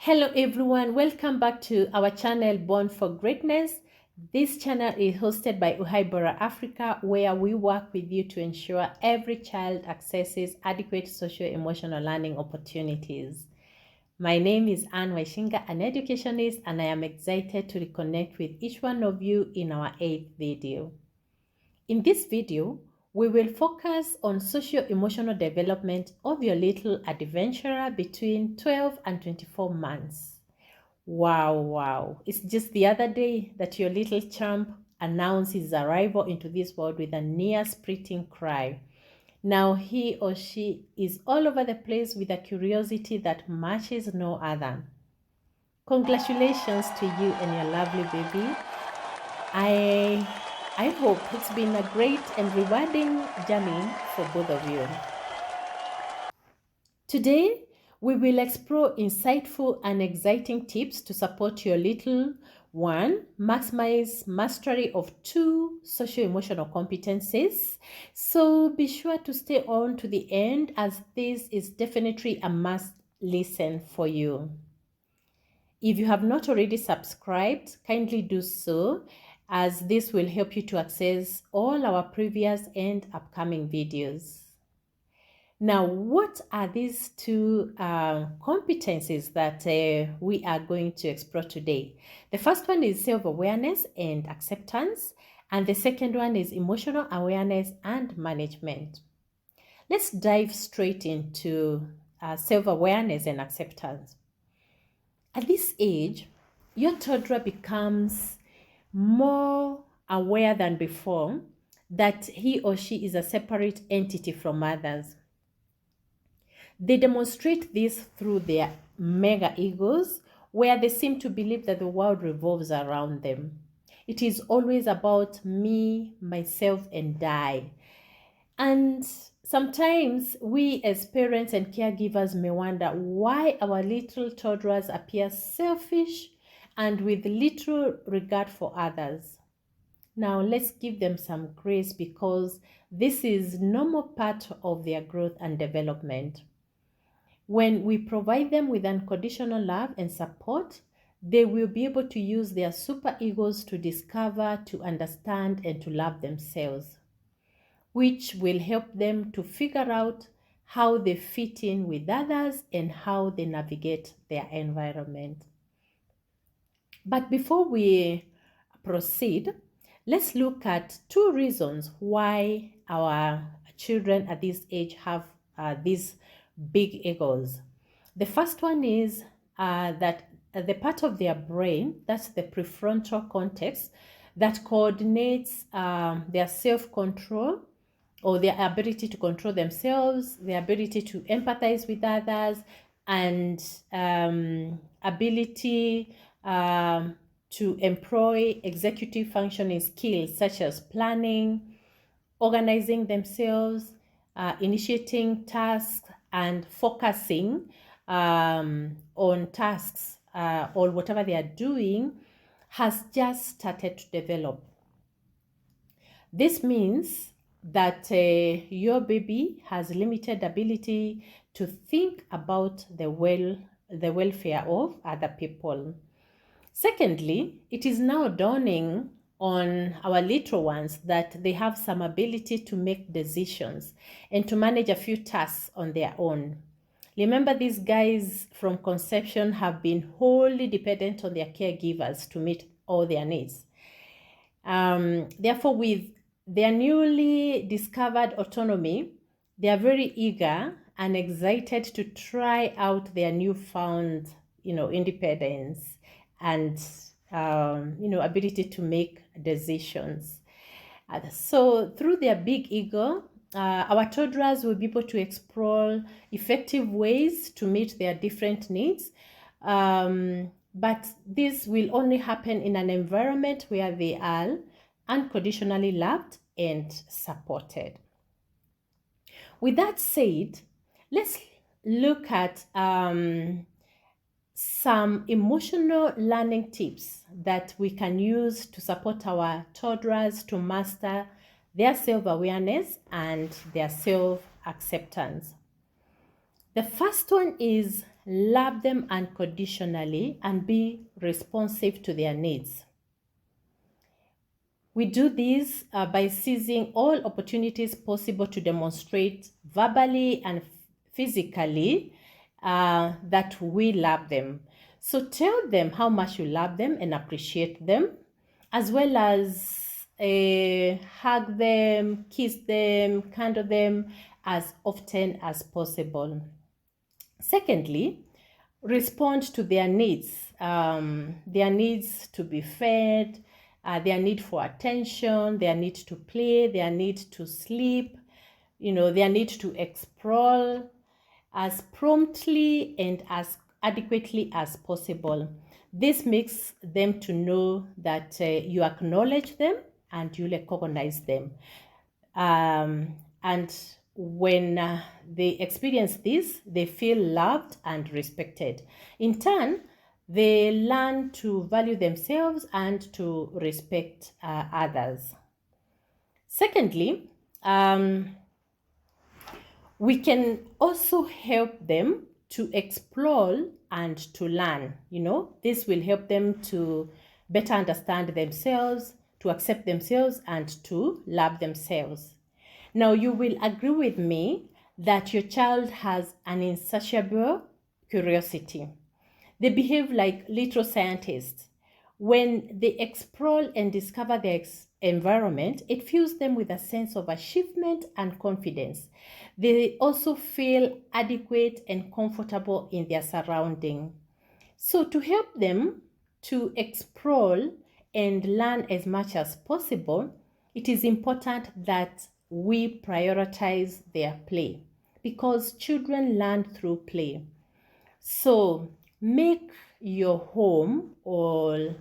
Hello everyone, welcome back to our channel Born for Greatness. This channel is hosted by Uhaibora Africa, where we work with you to ensure every child accesses adequate socio-emotional learning opportunities. My name is Anne Waishinga, an educationist, and I am excited to reconnect with each one of you in our 8th video. In this video, we will focus on socio-emotional development of your little adventurer between 12 and 24 months. Wow. It's just the other day that your little champ announced his arrival into this world with a near sprinting cry. Now he or she is all over the place with a curiosity that matches no other. Congratulations to you and your lovely baby. I hope it's been a great and rewarding journey for both of you. Today, we will explore insightful and exciting tips to support your little one, maximize mastery of 2 socio-emotional competencies. So be sure to stay on to the end, as this is definitely a must listen for you. If you have not already subscribed, kindly do so, as this will help you to access all our previous and upcoming videos. Now, what are these 2 competencies that we are going to explore today? The first one is self-awareness and acceptance, and the second one is emotional awareness and management. Let's dive straight into self-awareness and acceptance. At this age, your toddler becomes more aware than before that he or she is a separate entity from others. They demonstrate this through their mega egos, where they seem to believe that the world revolves around them. It is always about me, myself, and I. And sometimes we as parents and caregivers may wonder why our little toddlers appear selfish and with little regard for others. Now let's give them some grace, because this is normal part of their growth and development. When we provide them with unconditional love and support, they will be able to use their super egos to discover, to understand, and to love themselves, which will help them to figure out how they fit in with others and how they navigate their environment. But before we proceed, let's look at 2 reasons why our children at this age have these big egos. The first one is that the part of their brain, that's the prefrontal cortex, that coordinates their self-control, or their ability to control themselves, their ability to empathize with others, and ability to employ executive functioning skills such as planning, organizing themselves, initiating tasks, and focusing on tasks or whatever they are doing, has just started to develop. This means that your baby has limited ability to think about the welfare of other people. Secondly, it is now dawning on our little ones that they have some ability to make decisions and to manage a few tasks on their own. Remember, these guys from conception have been wholly dependent on their caregivers to meet all their needs. Therefore, with their newly discovered autonomy, they are very eager and excited to try out their newfound, independence and, ability to make decisions. So through their big ego, our toddlers will be able to explore effective ways to meet their different needs. But this will only happen in an environment where they are unconditionally loved and supported. With that said, let's look at some emotional learning tips that we can use to support our toddlers to master their self-awareness and their self-acceptance. The first one is love them unconditionally, and be responsive to their needs. We do this by seizing all opportunities possible to demonstrate verbally and physically that we love them. So tell them how much you love them and appreciate them, as well as hug them, kiss them, cuddle them as often as possible. Secondly, respond to their needs to be fed, their need for attention, their need to play, their need to sleep, their need to explore as promptly and as adequately as possible. This makes them to know that you acknowledge them and you recognize them. And when they experience this, they feel loved and respected. In turn, they learn to value themselves and to respect others. Secondly, we can also help them to explore and to learn. This will help them to better understand themselves, to accept themselves, and to love themselves. Now, you will agree with me that your child has an insatiable curiosity. They behave like little scientists. When they explore and discover their environment, it fills them with a sense of achievement and confidence. They also feel adequate and comfortable in their surrounding. So to help them to explore and learn as much as possible, it is important that we prioritize their play, because children learn through play. So make your home or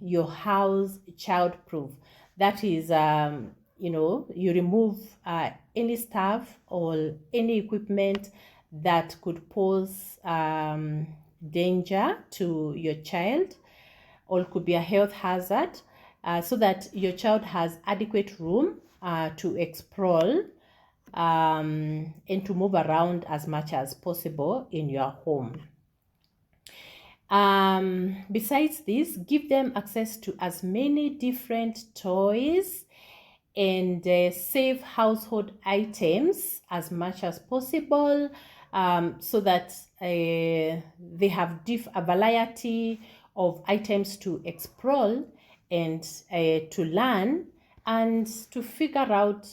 your house child-proof. That is, you remove any stuff or any equipment that could pose danger to your child, or could be a health hazard, so that your child has adequate room to explore and to move around as much as possible in your home. Besides this, give them access to as many different toys and safe household items as much as possible, so that they have a variety of items to explore and to learn, and to figure out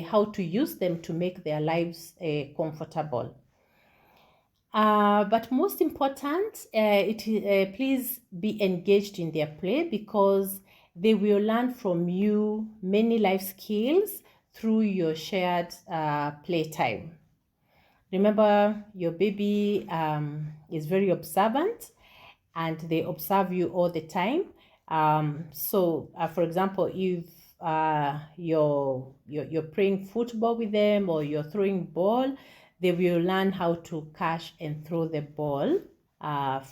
how to use them to make their lives comfortable. But most important, please be engaged in their play, because they will learn from you many life skills through your shared playtime. Remember, your baby is very observant, and they observe you all the time. So, for example, if you're playing football with them, or you're throwing ball, they will learn how to catch and throw the ball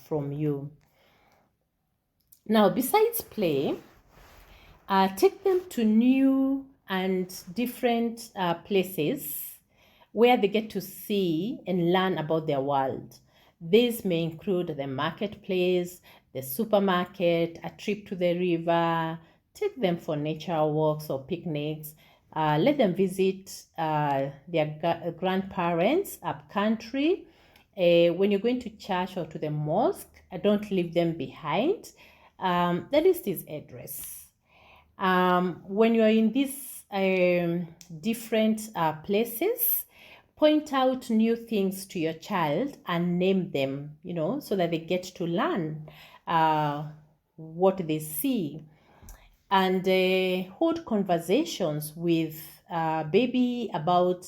from you. Now, besides play, take them to new and different places where they get to see and learn about their world. This may include the marketplace, the supermarket, a trip to the river. Take them for nature walks or picnics. Let them visit their grandparents up country. When you're going to church or to the mosque, don't leave them behind. The list is address. When you're in these different places, point out new things to your child and name them, so that they get to learn what they see. And hold conversations with baby about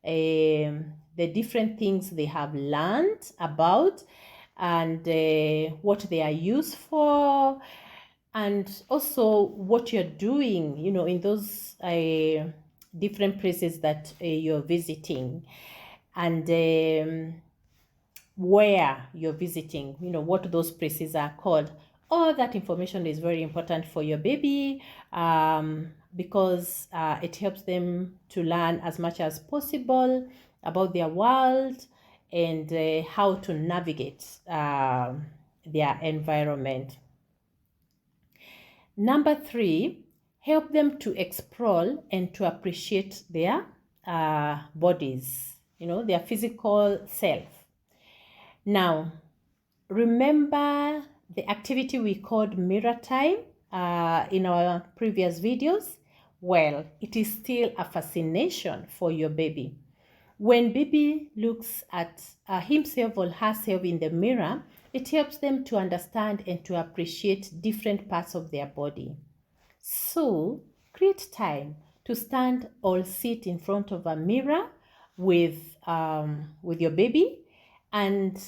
the different things they have learned about, and what they are used for, and also what you're doing, in those different places that you're visiting, and where you're visiting, what those places are called. All that information is very important for your baby, because it helps them to learn as much as possible about their world, and how to navigate their environment. Number 3, help them to explore and to appreciate their bodies, their physical self. Now, remember the activity we called mirror time in our previous videos? Well, it is still a fascination for your baby. When baby looks at himself or herself in the mirror, it helps them to understand and to appreciate different parts of their body. So, create time to stand or sit in front of a mirror with your baby and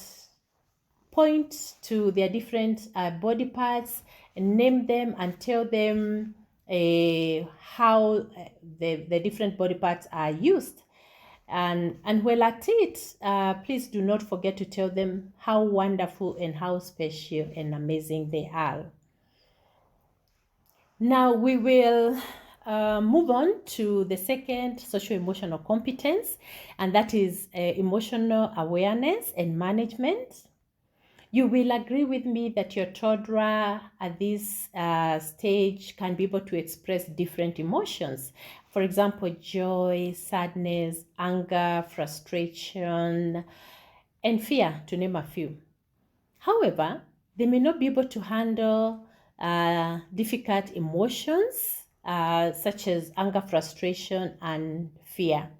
point to their different body parts, and name them and tell them how the different body parts are used. And while at it, please do not forget to tell them how wonderful and how special and amazing they are. Now we will move on to the second socio-emotional competence, and that is emotional awareness and management. You will agree with me that your toddler at this stage can be able to express different emotions. For example, joy, sadness, anger, frustration, and fear, to name a few. However, they may not be able to handle difficult emotions such as anger, frustration, and fear.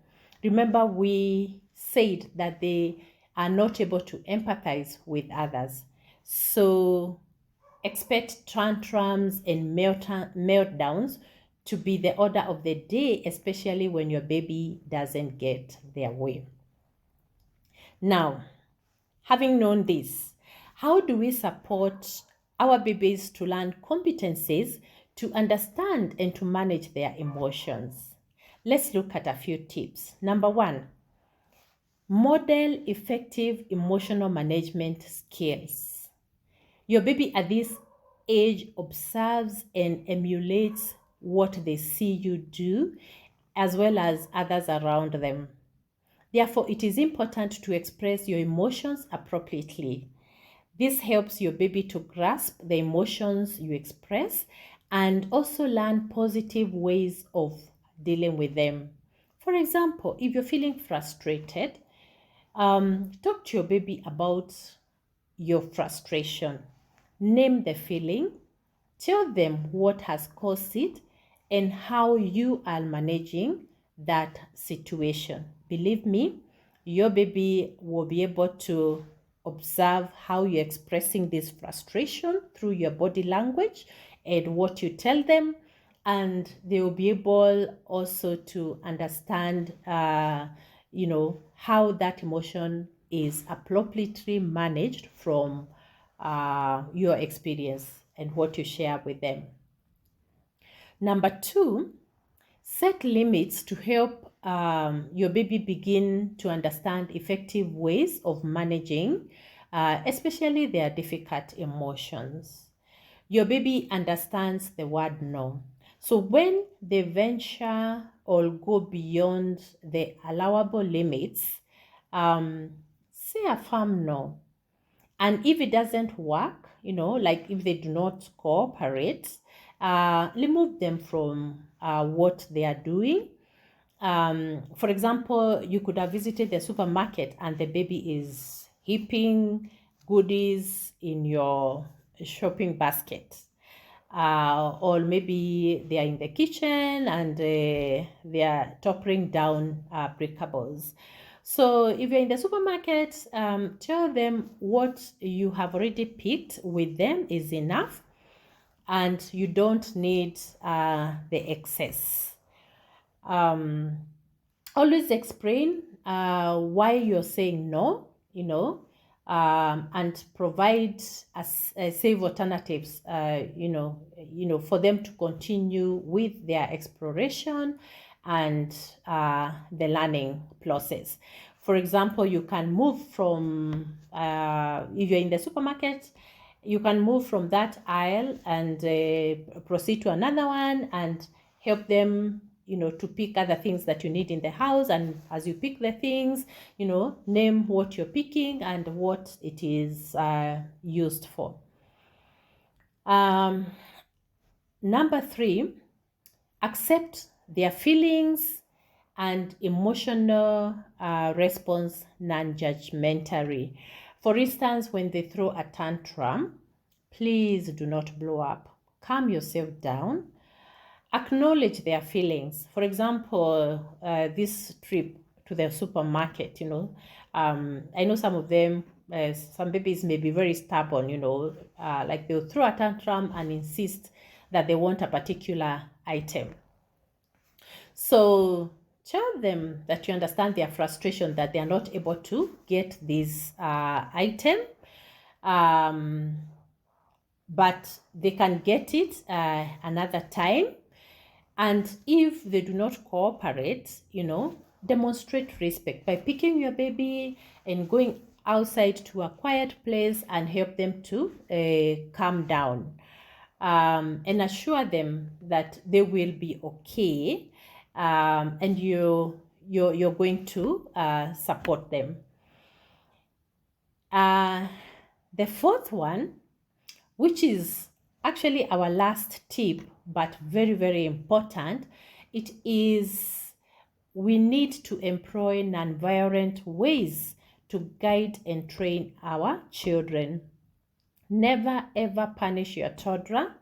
Remember, we said that they are not able to empathize with others. So expect tantrums and meltdowns to be the order of the day, especially when your baby doesn't get their way. Now, having known this, how do we support our babies to learn competencies to understand and to manage their emotions? Let's look at a few tips. Number 1, model effective emotional management skills. Your baby at this age observes and emulates what they see you do, as well as others around them. Therefore, it is important to express your emotions appropriately. This helps your baby to grasp the emotions you express and also learn positive ways of dealing with them. For example, if you're feeling frustrated, talk to your baby about your frustration. Name the feeling, tell them what has caused it, and how you are managing that situation. Believe me, your baby will be able to observe how you're expressing this frustration through your body language and what you tell them, and they will be able also to understand how that emotion is appropriately managed from your experience and what you share with them. Number 2, set limits to help your baby begin to understand effective ways of managing, especially their difficult emotions. Your baby understands the word no. So when they venture or go beyond the allowable limits, say a firm no. And if it doesn't work, like if they do not cooperate, remove them from what they are doing. For example, you could have visited the supermarket and the baby is heaping goodies in your shopping basket. Or maybe they are in the kitchen and they are toppling down breakables. So if you're in the supermarket, tell them what you have already picked with them is enough and you don't need the excess. Always explain why you're saying no, and provide safe alternatives, for them to continue with their exploration and the learning process. For example, you can move from, if you're in the supermarket, you can move from that aisle and proceed to another one and help them, to pick other things that you need in the house. And as you pick the things, name what you're picking and what it is used for. Number 3, accept their feelings and emotional response non-judgmentally. For instance, when they throw a tantrum, please do not blow up. Calm yourself down. Acknowledge their feelings. For example, this trip to the supermarket, I know some of them, some babies may be very stubborn, like they'll throw a tantrum and insist that they want a particular item. So tell them that you understand their frustration that they are not able to get this item, but they can get it another time. And if they do not cooperate, demonstrate respect by picking your baby and going outside to a quiet place and help them to calm down, and assure them that they will be okay, and you're going to support them. The 4th one, which is actually our last tip, but very, very important, it is we need to employ non-violent ways to guide and train our children. Never ever punish your toddler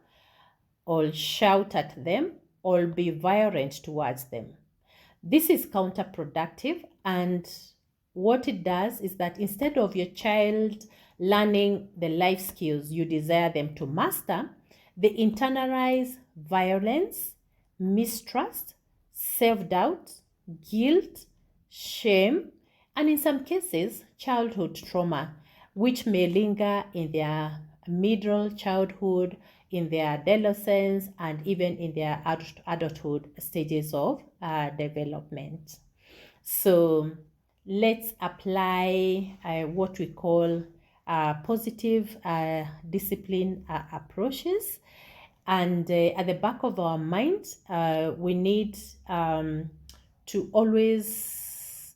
or shout at them or be violent towards them. This is counterproductive, and what it does is that instead of your child learning the life skills you desire them to master, they internalize violence, mistrust, self-doubt, guilt, shame, and in some cases, childhood trauma, which may linger in their middle childhood, in their adolescence, and even in their adulthood stages of development. So let's apply what we call positive discipline approaches. And at the back of our mind, we need to always,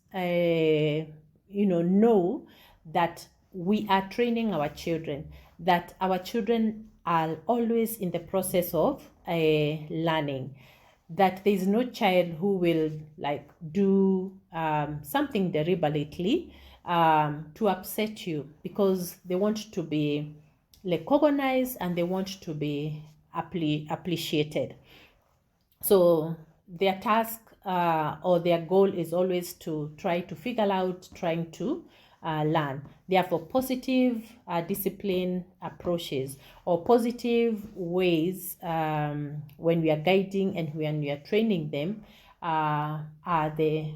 know that we are training our children, that our children are always in the process of learning, that there is no child who will do something deliberately to upset you, because they want to be recognized and they want to be appreciated. So their task or their goal is always to try to figure out, trying to learn. Therefore, positive discipline approaches or positive ways when we are guiding and when we are training them are the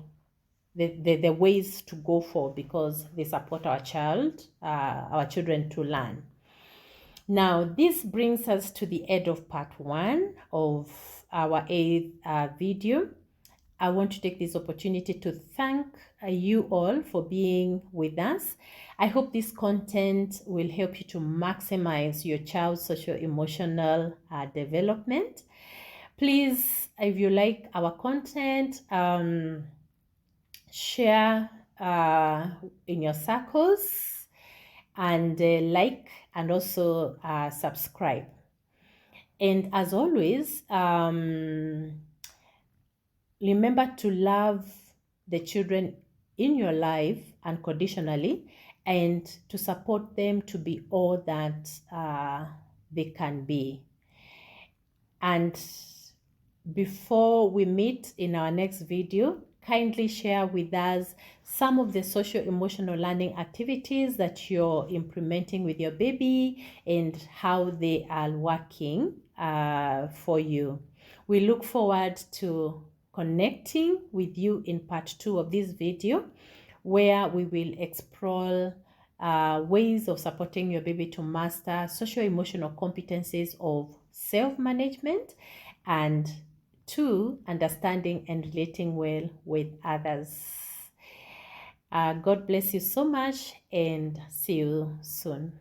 ways to go for, because they support our children to learn. Now, this brings us to the end of part 1 of our 8th video. I want to take this opportunity to thank you all for being with us. I hope this content will help you to maximize your child's socio-emotional development. Please, if you like our content, share in your circles, and like, and also subscribe. And as always, remember to love the children in your life unconditionally and to support them to be all that they can be. And before we meet in our next video, kindly share with us some of the socio-emotional learning activities that you're implementing with your baby and how they are working for you. We look forward to connecting with you in part 2 of this video, where we will explore ways of supporting your baby to master socio-emotional competencies of self-management and 2, understanding and relating well with others. God bless you so much, and see you soon.